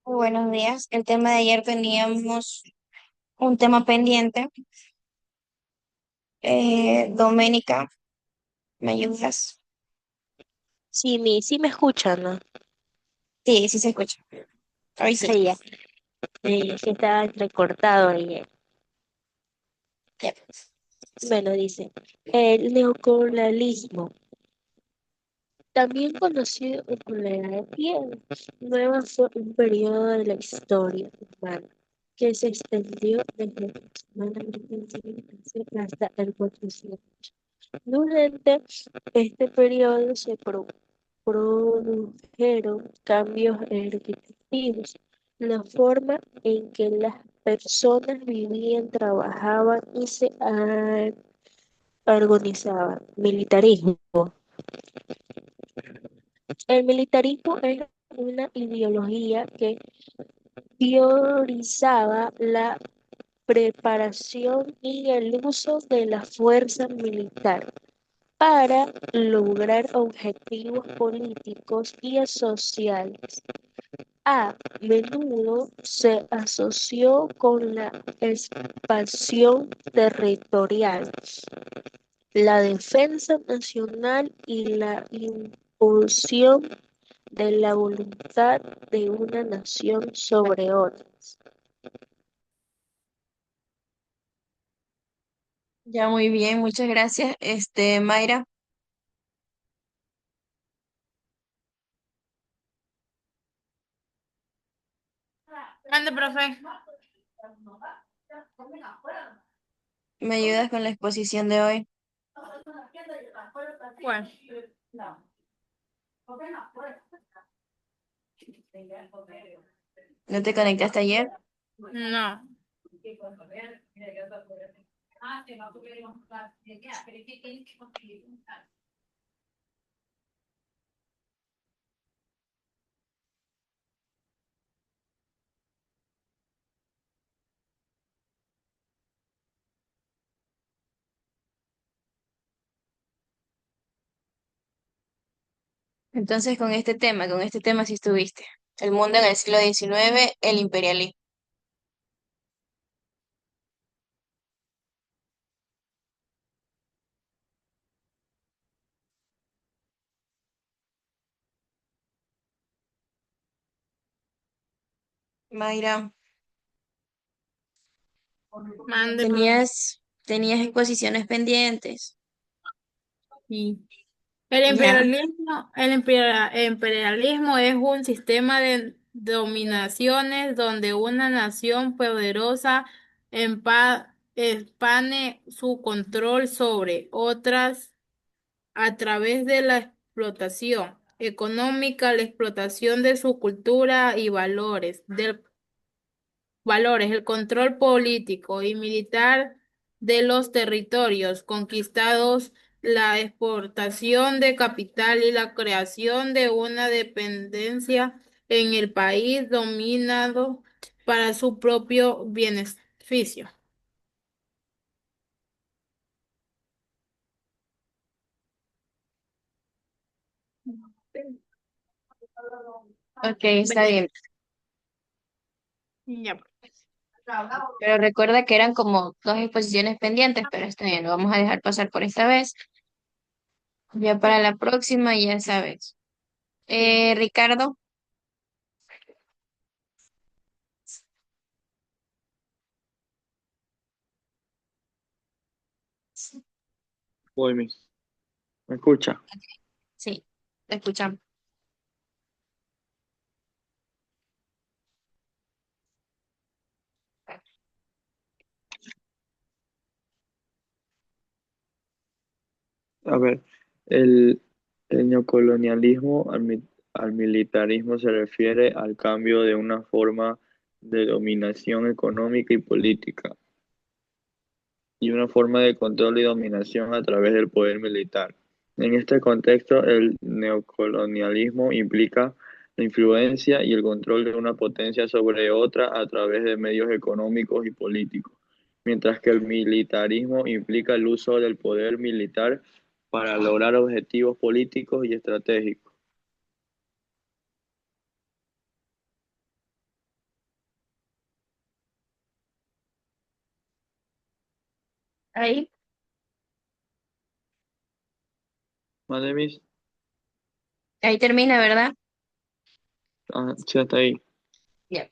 Muy buenos días. El tema de ayer teníamos un tema pendiente. Doménica, ¿me ayudas? Sí me escuchan, ¿no? Sí, sí se escucha. Hoy sí. Sí, ya. Sí estaba entrecortado ahí. Ya. Bueno, dice, el neocolonialismo, también conocido como la Edad de Piedra, nueva fue un periodo de la historia humana que se extendió desde aproximadamente el siglo XIII hasta el 400. Durante este periodo se produjeron cambios significativos. La forma en que las personas vivían, trabajaban y se organizaban. Militarismo. El militarismo es una ideología que priorizaba la preparación y el uso de la fuerza militar para lograr objetivos políticos y sociales. A menudo se asoció con la expansión territorial, la defensa nacional y la imposición de la voluntad de una nación sobre otras. Ya muy bien, muchas gracias. Mayra, Ande, profe. ¿me ayudas con la exposición de hoy? Bueno, ¿No te conectaste ayer? no. Entonces, con este tema sí estuviste. El mundo en el siglo XIX, el imperialismo. Mayra, Mande, profe. tenías exposiciones pendientes. Sí. El Ya. imperialismo, imperialismo es un sistema de dominaciones donde una nación poderosa expande su control sobre otras a través de la explotación económica, la explotación de su cultura y valores, el control político y militar de los territorios conquistados, la exportación de capital y la creación de una dependencia en el país dominado para su propio beneficio. Ok, está bien. Ya. Pero recuerda que eran como dos exposiciones pendientes, pero está bien, lo vamos a dejar pasar por esta vez. Ya para la próxima, ya sabes. Sí. Ricardo, Voy, ¿me escucha? sí, te escuchamos. A ver, el, el neocolonialismo al militarismo se refiere al cambio de una forma de dominación económica y política y una forma de control y dominación a través del poder militar. En este contexto, el neocolonialismo implica la influencia y el control de una potencia sobre otra a través de medios económicos y políticos, mientras que el militarismo implica el uso del poder militar para lograr objetivos políticos y estratégicos. Ahí, ¿Vale, Miss? ahí termina, ¿verdad? Ah, sí, hasta ahí. Ya.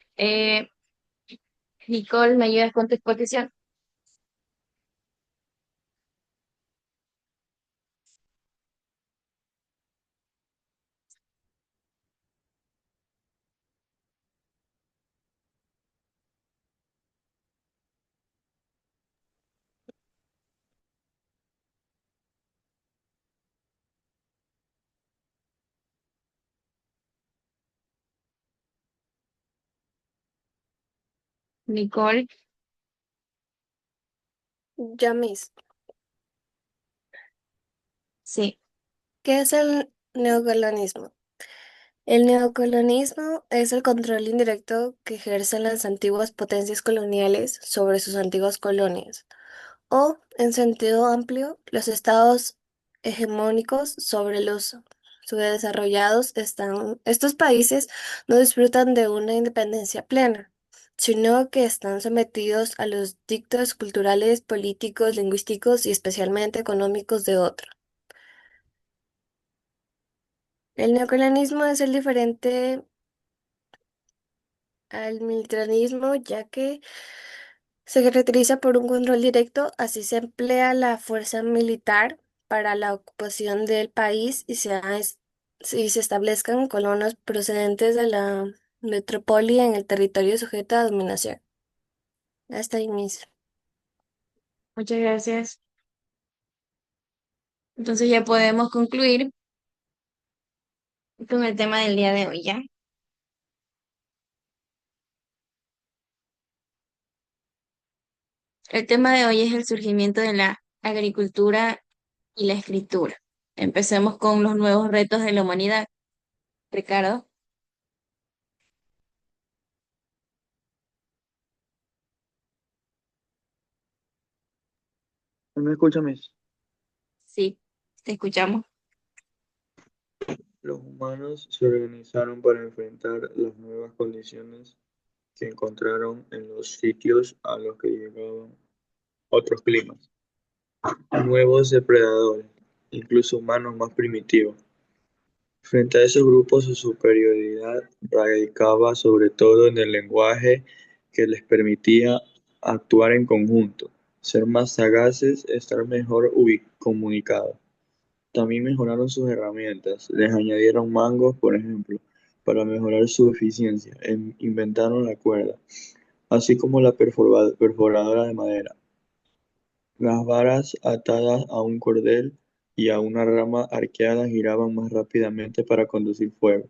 Nicole, ¿me ayudas con tu exposición? Nicole, Yamis, sí. ¿qué es el neocolonismo? El neocolonismo es el control indirecto que ejercen las antiguas potencias coloniales sobre sus antiguas colonias, o, en sentido amplio, los estados hegemónicos sobre los subdesarrollados. Estos países no disfrutan de una independencia plena, sino que están sometidos a los dictos culturales, políticos, lingüísticos y especialmente económicos de otros. El neocolonialismo es el diferente al militarismo, ya que se caracteriza por un control directo, así se emplea la fuerza militar para la ocupación del país y se establezcan colonos procedentes de la metrópoli en el territorio sujeto a dominación. Hasta ahí mismo. Muchas gracias. Entonces ya podemos concluir con el tema del día de hoy, ¿ya? El tema de hoy es el surgimiento de la agricultura y la escritura. Empecemos con los nuevos retos de la humanidad. Ricardo, ¿No me escucha, Miss? sí, te escuchamos. Los humanos se organizaron para enfrentar las nuevas condiciones que encontraron en los sitios a los que llegaban otros climas. Nuevos depredadores, incluso humanos más primitivos. Frente a esos grupos, su superioridad radicaba sobre todo en el lenguaje que les permitía actuar en conjunto, ser más sagaces, estar mejor comunicados. También mejoraron sus herramientas, les añadieron mangos, por ejemplo, para mejorar su eficiencia. Inventaron la cuerda, así como la perforadora de madera. Las varas atadas a un cordel y a una rama arqueada giraban más rápidamente para producir fuego.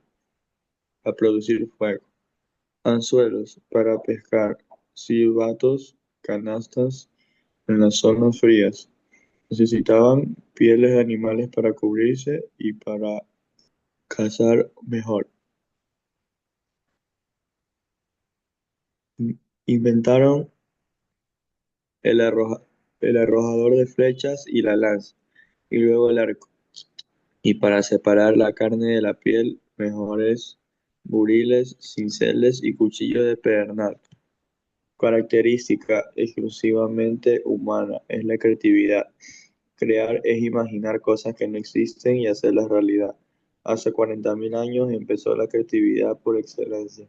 Anzuelos para pescar, silbatos, canastas en las zonas frías. Necesitaban pieles de animales para cubrirse y para cazar mejor. Inventaron el arroja- el arrojador de flechas y la lanza, y luego el arco. Y para separar la carne de la piel, mejores buriles, cinceles y cuchillos de pedernal. Característica exclusivamente humana es la creatividad. Crear es imaginar cosas que no existen y hacerlas realidad. Hace 40.000 años empezó la creatividad por excelencia.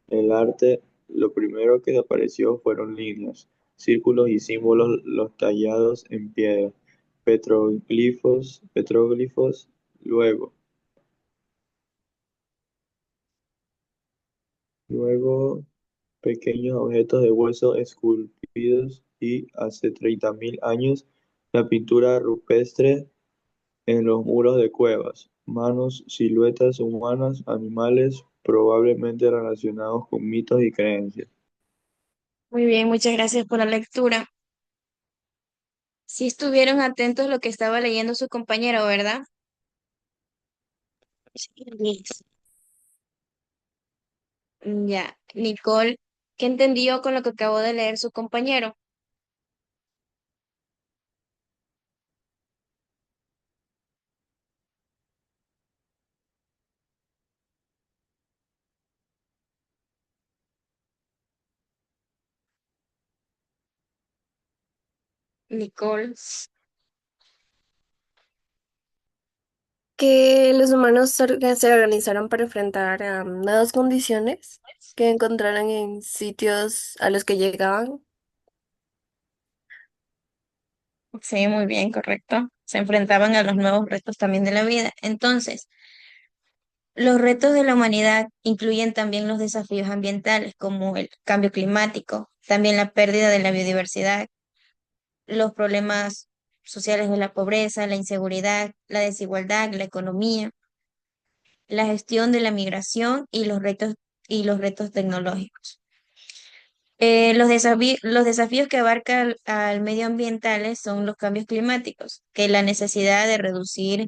El arte, lo primero que apareció fueron líneas, círculos y símbolos los tallados en piedra, petróglifos, luego, luego pequeños objetos de hueso esculpidos y hace 30.000 años la pintura rupestre en los muros de cuevas, manos, siluetas humanas, animales, probablemente relacionados con mitos y creencias. Muy bien, muchas gracias por la lectura. Sí estuvieron atentos a lo que estaba leyendo su compañero, ¿verdad? Sí, Miss. Ya, Nicole, ¿qué entendió con lo que acabó de leer su compañero? Nicole. Que los humanos se organizaron para enfrentar a nuevas condiciones que encontraran en sitios a los que llegaban. Sí, muy bien, correcto. Se enfrentaban a los nuevos retos también de la vida. Entonces, los retos de la humanidad incluyen también los desafíos ambientales, como el cambio climático, también la pérdida de la biodiversidad, los problemas sociales de la pobreza, la inseguridad, la desigualdad, la economía, la gestión de la migración y los retos tecnológicos. Los desafíos que abarca al medio ambientales son los cambios climáticos, que la necesidad de reducir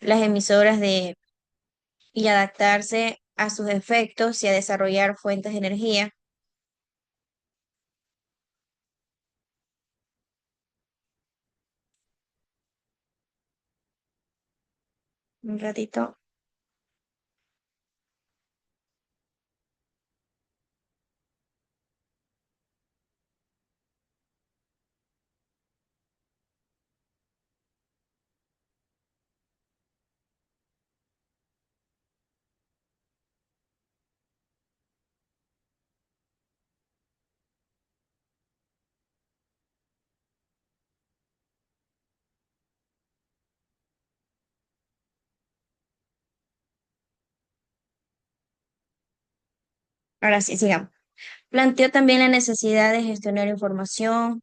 las emisoras y adaptarse a sus efectos y a desarrollar fuentes de energía. Un ratito. Ahora sí, sigamos. Planteó también la necesidad de gestionar información.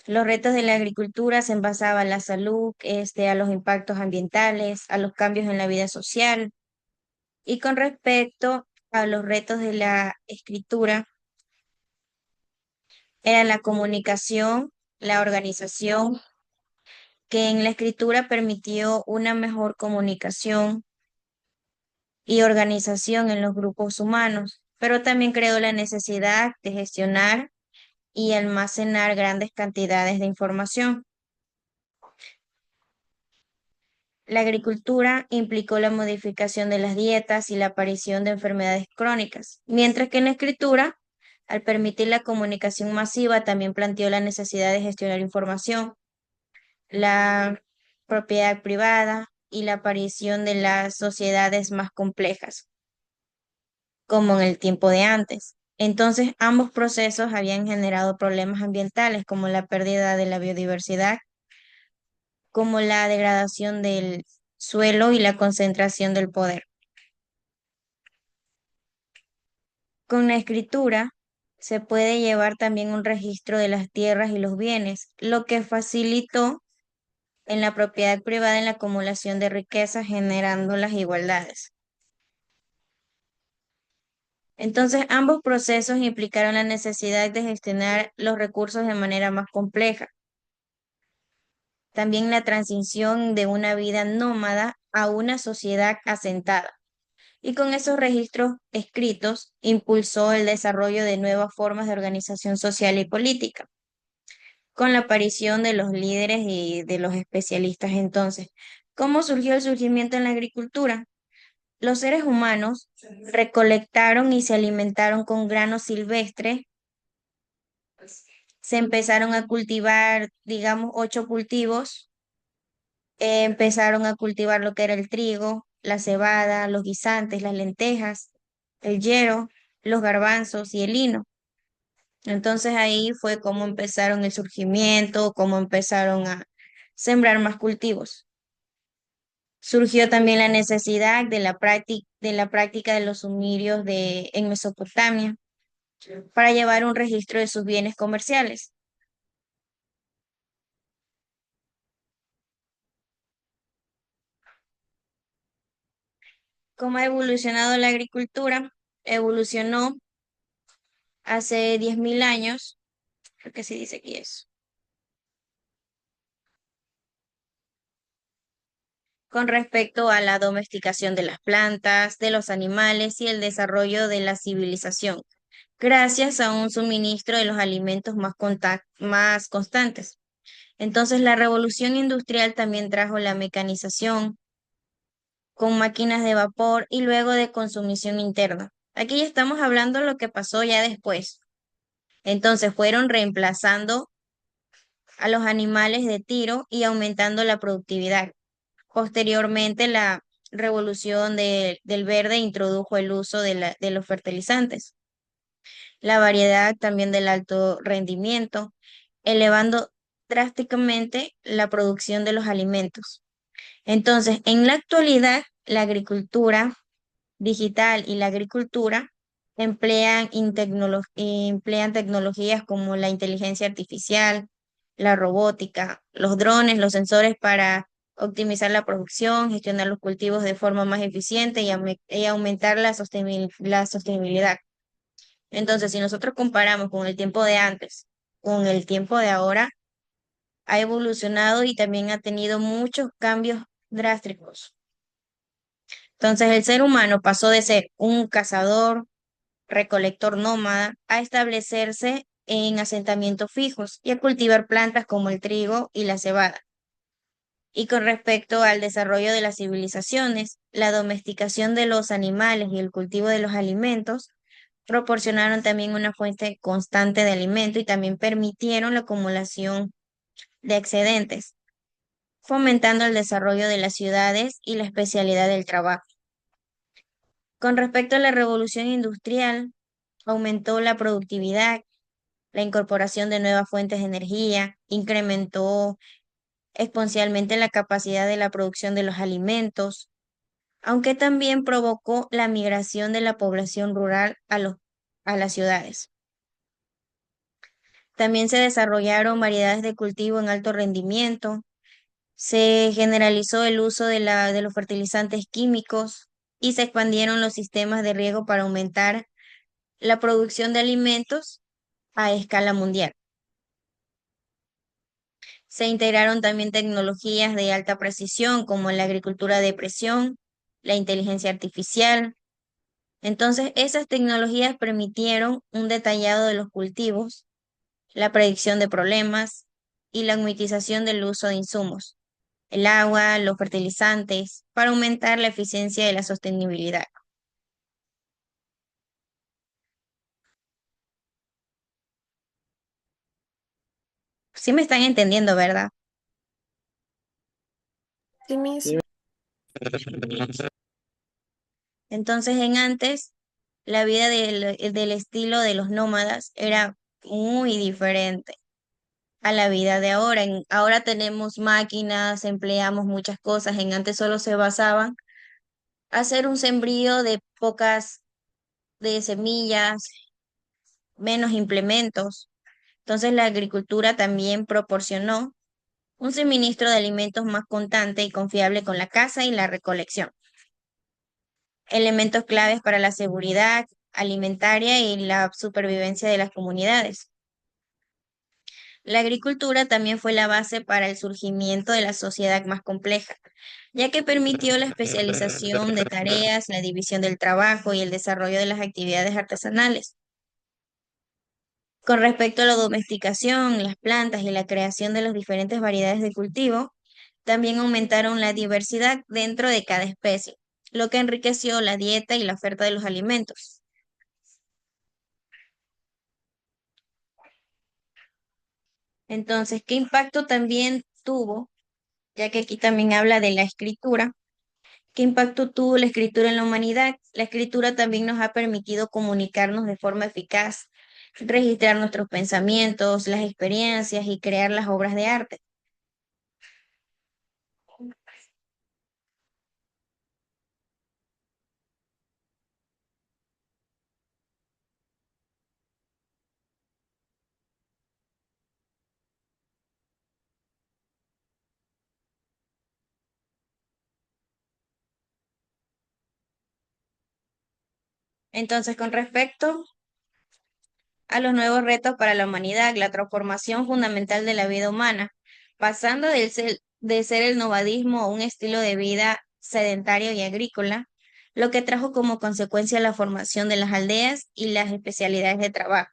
Los retos de la agricultura se envasaban a la salud, a los impactos ambientales, a los cambios en la vida social. Y con respecto a los retos de la escritura, era la comunicación, la organización, que en la escritura permitió una mejor comunicación y organización en los grupos humanos, pero también creó la necesidad de gestionar y almacenar grandes cantidades de información. La agricultura implicó la modificación de las dietas y la aparición de enfermedades crónicas, mientras que en la escritura, al permitir la comunicación masiva, también planteó la necesidad de gestionar información, la propiedad privada y la aparición de las sociedades más complejas, como en el tiempo de antes. Entonces, ambos procesos habían generado problemas ambientales como la pérdida de la biodiversidad, como la degradación del suelo y la concentración del poder. Con la escritura se puede llevar también un registro de las tierras y los bienes, lo que facilitó en la propiedad privada en la acumulación de riquezas, generando las igualdades. Entonces, ambos procesos implicaron la necesidad de gestionar los recursos de manera más compleja. También la transición de una vida nómada a una sociedad asentada. Y con esos registros escritos impulsó el desarrollo de nuevas formas de organización social y política, con la aparición de los líderes y de los especialistas entonces. ¿Cómo surgió el surgimiento en la agricultura? Los seres humanos recolectaron y se alimentaron con grano silvestre. Se empezaron a cultivar, digamos, 8 cultivos. Empezaron a cultivar lo que era el trigo, la cebada, los guisantes, las lentejas, el yero, los garbanzos y el lino. Entonces ahí fue como empezaron el surgimiento, cómo empezaron a sembrar más cultivos. Surgió también la necesidad de la práctica de los sumerios en Mesopotamia para llevar un registro de sus bienes comerciales. ¿Cómo ha evolucionado la agricultura? Evolucionó hace 10.000 años, creo que sí dice aquí eso, con respecto a la domesticación de las plantas, de los animales y el desarrollo de la civilización, gracias a un suministro de los alimentos más constantes. Entonces, la revolución industrial también trajo la mecanización con máquinas de vapor y luego de consumición interna. Aquí ya estamos hablando de lo que pasó ya después. Entonces, fueron reemplazando a los animales de tiro y aumentando la productividad. Posteriormente, la revolución del verde introdujo el uso de los fertilizantes, la variedad también del alto rendimiento, elevando drásticamente la producción de los alimentos. Entonces, en la actualidad, la agricultura digital y la agricultura emplean tecnologías como la inteligencia artificial, la robótica, los drones, los sensores para optimizar la producción, gestionar los cultivos de forma más eficiente y aumentar la sostenibilidad. Entonces, si nosotros comparamos con el tiempo de antes, con el tiempo de ahora, ha evolucionado y también ha tenido muchos cambios drásticos. Entonces, el ser humano pasó de ser un cazador, recolector nómada, a establecerse en asentamientos fijos y a cultivar plantas como el trigo y la cebada. Y con respecto al desarrollo de las civilizaciones, la domesticación de los animales y el cultivo de los alimentos proporcionaron también una fuente constante de alimento y también permitieron la acumulación de excedentes, fomentando el desarrollo de las ciudades y la especialidad del trabajo. Con respecto a la revolución industrial, aumentó la productividad, la incorporación de nuevas fuentes de energía, incrementó exponencialmente la capacidad de la producción de los alimentos, aunque también provocó la migración de la población rural a las ciudades. También se desarrollaron variedades de cultivo en alto rendimiento, se generalizó el uso de los fertilizantes químicos y se expandieron los sistemas de riego para aumentar la producción de alimentos a escala mundial. Se integraron también tecnologías de alta precisión como la agricultura de precisión, la inteligencia artificial. Entonces, esas tecnologías permitieron un detallado de los cultivos, la predicción de problemas y la optimización del uso de insumos, el agua, los fertilizantes, para aumentar la eficiencia y la sostenibilidad. Sí me están entendiendo, ¿verdad? Sí, mis. Entonces, en antes, la vida del estilo de los nómadas era muy diferente a la vida de ahora. Ahora tenemos máquinas, empleamos muchas cosas. En antes solo se basaban hacer un sembrío de pocas de semillas, menos implementos. Entonces la agricultura también proporcionó un suministro de alimentos más constante y confiable con la caza y la recolección. Elementos claves para la seguridad alimentaria y la supervivencia de las comunidades. La agricultura también fue la base para el surgimiento de la sociedad más compleja, ya que permitió la especialización de tareas, la división del trabajo y el desarrollo de las actividades artesanales. Con respecto a la domesticación, las plantas y la creación de las diferentes variedades de cultivo, también aumentaron la diversidad dentro de cada especie, lo que enriqueció la dieta y la oferta de los alimentos. Entonces, ¿qué impacto también tuvo, ya que aquí también habla de la escritura? ¿Qué impacto tuvo la escritura en la humanidad? La escritura también nos ha permitido comunicarnos de forma eficaz, registrar nuestros pensamientos, las experiencias y crear las obras de arte. Entonces, con respecto a los nuevos retos para la humanidad, la transformación fundamental de la vida humana, pasando de ser el nomadismo a un estilo de vida sedentario y agrícola, lo que trajo como consecuencia la formación de las aldeas y las especialidades de trabajo.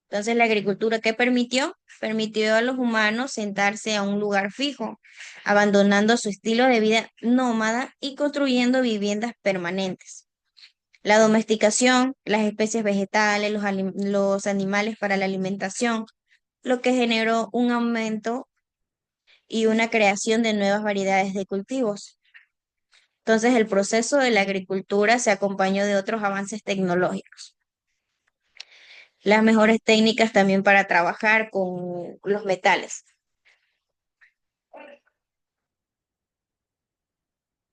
Entonces, la agricultura, ¿qué permitió? Permitió a los humanos sentarse a un lugar fijo, abandonando su estilo de vida nómada y construyendo viviendas permanentes. La domesticación, las especies vegetales, los animales para la alimentación, lo que generó un aumento y una creación de nuevas variedades de cultivos. Entonces, el proceso de la agricultura se acompañó de otros avances tecnológicos. Las mejores técnicas también para trabajar con los metales.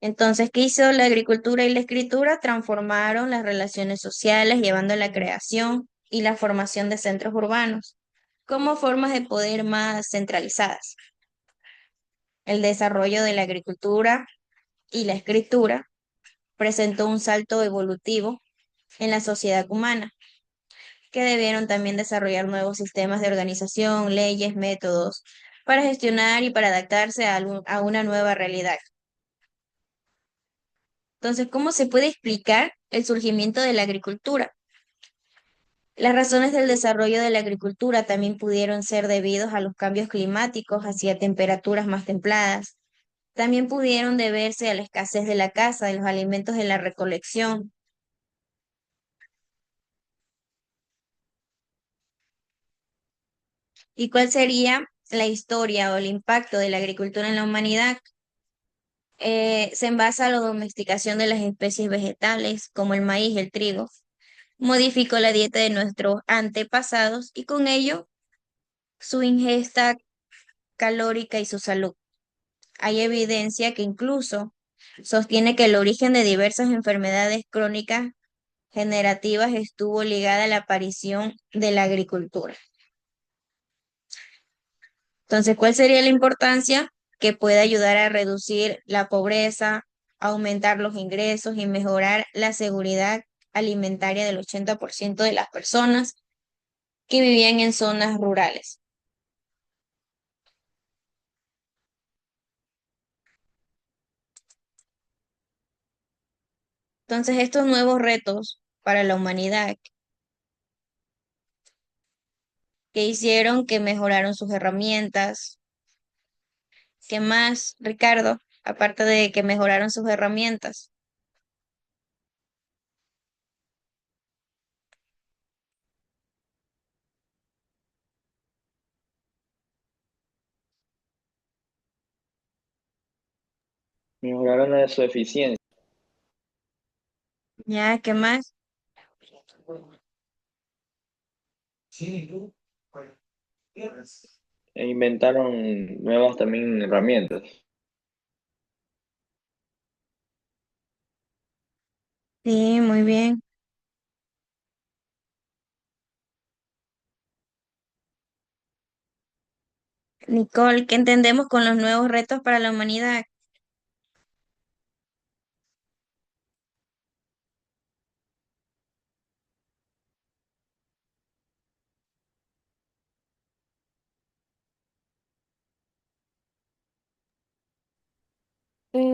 Entonces, ¿qué hizo la agricultura y la escritura? Transformaron las relaciones sociales, llevando a la creación y la formación de centros urbanos como formas de poder más centralizadas. El desarrollo de la agricultura y la escritura presentó un salto evolutivo en la sociedad humana, que debieron también desarrollar nuevos sistemas de organización, leyes, métodos para gestionar y para adaptarse a una nueva realidad. Entonces, ¿cómo se puede explicar el surgimiento de la agricultura? Las razones del desarrollo de la agricultura también pudieron ser debidos a los cambios climáticos hacia temperaturas más templadas. También pudieron deberse a la escasez de la caza, de los alimentos de la recolección. ¿Y cuál sería la historia o el impacto de la agricultura en la humanidad? Se envasa a la domesticación de las especies vegetales, como el maíz y el trigo. Modificó la dieta de nuestros antepasados y con ello su ingesta calórica y su salud. Hay evidencia que incluso sostiene que el origen de diversas enfermedades crónicas generativas estuvo ligada a la aparición de la agricultura. Entonces, ¿cuál sería la importancia? Que puede ayudar a reducir la pobreza, aumentar los ingresos y mejorar la seguridad alimentaria del 80% de las personas que vivían en zonas rurales. Entonces, estos nuevos retos para la humanidad que hicieron que mejoraron sus herramientas. ¿Qué más, Ricardo? Aparte de que mejoraron sus herramientas. Mejoraron su eficiencia ¿Ya? ¿Qué más? e inventaron nuevas también herramientas. Sí, muy bien. Nicole, ¿qué entendemos con los nuevos retos para la humanidad?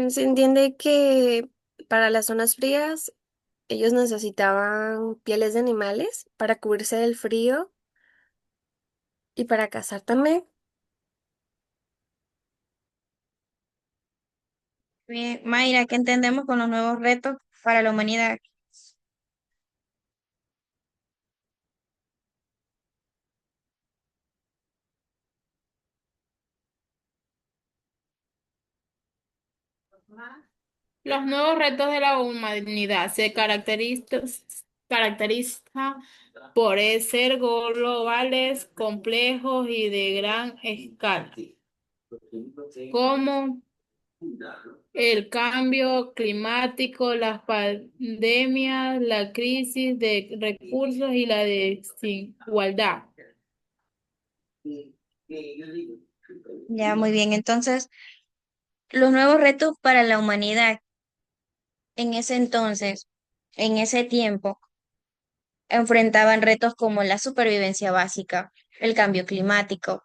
Se entiende que para las zonas frías ellos necesitaban pieles de animales para cubrirse del frío y para cazar también. Bien, Mayra, ¿qué entendemos con los nuevos retos para la humanidad? Los nuevos retos de la humanidad se caracteriza por ser globales, complejos y de gran escala, como el cambio climático, las pandemias, la crisis de recursos y la desigualdad. Ya, muy bien. Entonces, los nuevos retos para la humanidad en ese entonces, en ese tiempo, enfrentaban retos como la supervivencia básica, el cambio climático,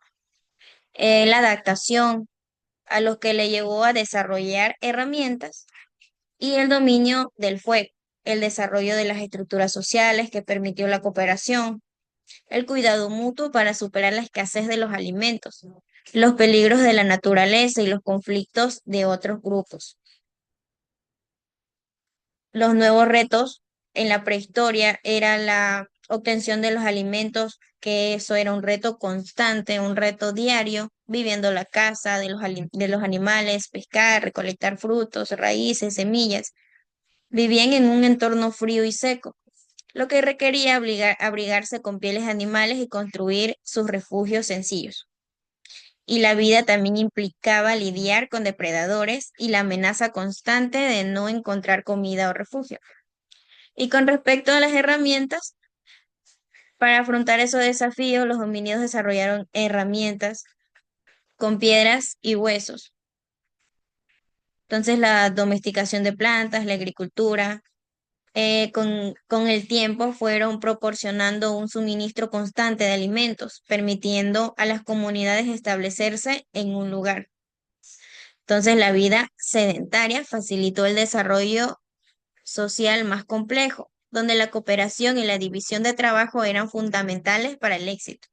la adaptación, a los que le llevó a desarrollar herramientas y el dominio del fuego, el desarrollo de las estructuras sociales que permitió la cooperación, el cuidado mutuo para superar la escasez de los alimentos, los peligros de la naturaleza y los conflictos de otros grupos. Los nuevos retos en la prehistoria era la obtención de los alimentos, que eso era un reto constante, un reto diario, viviendo la caza de los animales, pescar, recolectar frutos, raíces, semillas. Vivían en un entorno frío y seco, lo que requería abrigarse con pieles de animales y construir sus refugios sencillos. Y la vida también implicaba lidiar con depredadores y la amenaza constante de no encontrar comida o refugio. Y con respecto a las herramientas, para afrontar esos desafíos, los homínidos desarrollaron herramientas con piedras y huesos. Entonces, la domesticación de plantas, la agricultura, con el tiempo fueron proporcionando un suministro constante de alimentos, permitiendo a las comunidades establecerse en un lugar. Entonces, la vida sedentaria facilitó el desarrollo social más complejo, donde la cooperación y la división de trabajo eran fundamentales para el éxito.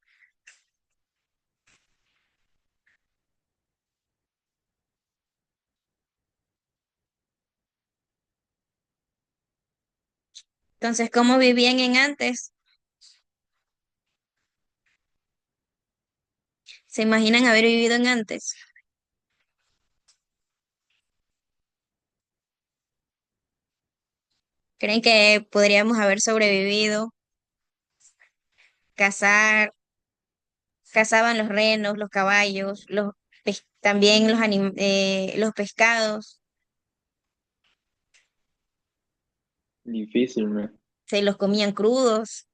Entonces, ¿cómo vivían en antes? ¿Se imaginan haber vivido en antes? ¿Creen que podríamos haber sobrevivido? Cazar, cazaban los renos, los caballos, también los pescados, Difícil, me. se los comían crudos,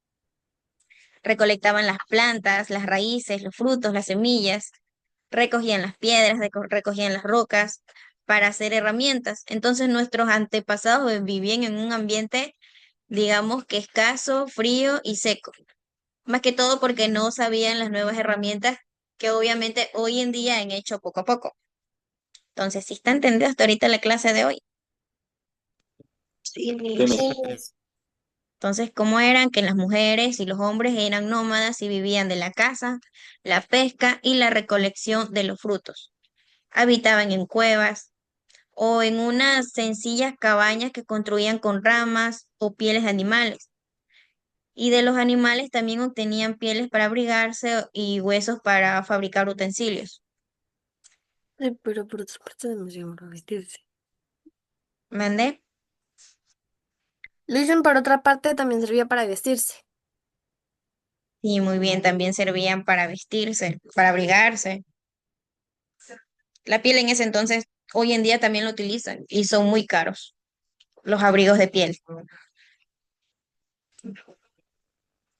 recolectaban las plantas, las raíces, los frutos, las semillas, recogían las piedras, recogían las rocas para hacer herramientas. Entonces nuestros antepasados vivían en un ambiente, digamos que escaso, frío y seco. Más que todo porque no sabían las nuevas herramientas que obviamente hoy en día han hecho poco a poco. Entonces, ¿sí está entendido hasta ahorita la clase de hoy? Sí, Sí, Miss. miss. Entonces, ¿cómo eran que las mujeres y los hombres eran nómadas y vivían de la caza, la pesca y la recolección de los frutos? Habitaban en cuevas o en unas sencillas cabañas que construían con ramas o pieles de animales. Y de los animales también obtenían pieles para abrigarse y huesos para fabricar utensilios. Ay, pero por otra parte demasiado para vestirse. ¿Mandé? Lo dicen por otra parte también servía para vestirse. Y muy bien, también servían para vestirse, para abrigarse. La piel en ese entonces, hoy en día también lo utilizan y son muy caros, los abrigos de piel.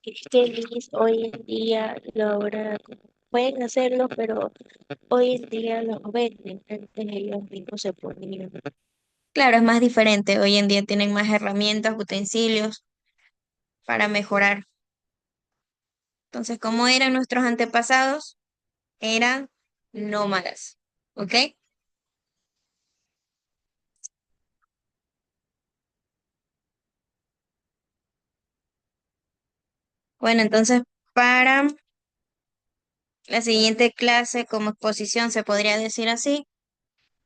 Es que Miss hoy en día logra, pueden hacerlo, pero hoy en día los venden. Antes ellos mismos se ponían. Claro, es más diferente. Hoy en día tienen más herramientas, utensilios para mejorar. Entonces, ¿cómo eran nuestros antepasados? Eran nómadas. ¿Ok? Bueno, entonces para la siguiente clase como exposición, se podría decir así,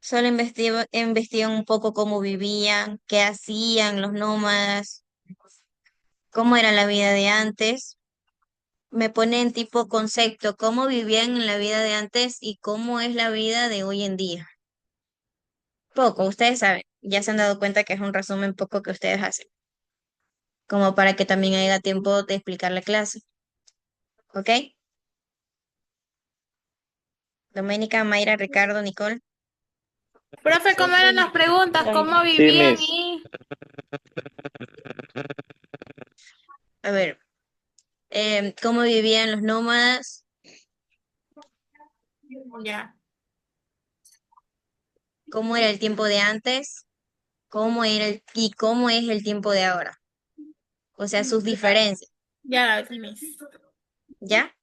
solo investigan un poco cómo vivían, qué hacían los nómadas, cómo era la vida de antes. Me ponen tipo concepto, cómo vivían en la vida de antes y cómo es la vida de hoy en día. Poco, ustedes saben, ya se han dado cuenta que es un resumen poco que ustedes hacen, como para que también haya tiempo de explicar la clase. ¿Ok? Doménica, Mayra, Ricardo, Nicole. Profe, ¿cómo eran las preguntas? Ay, ¿Cómo Sí, vivían miss. A ver, ¿cómo vivían los nómadas? Ya, ¿Cómo era el tiempo de antes? ¿Y cómo es el tiempo de ahora? O sea, sus diferencias, ya la vi, Miss. ¿ya?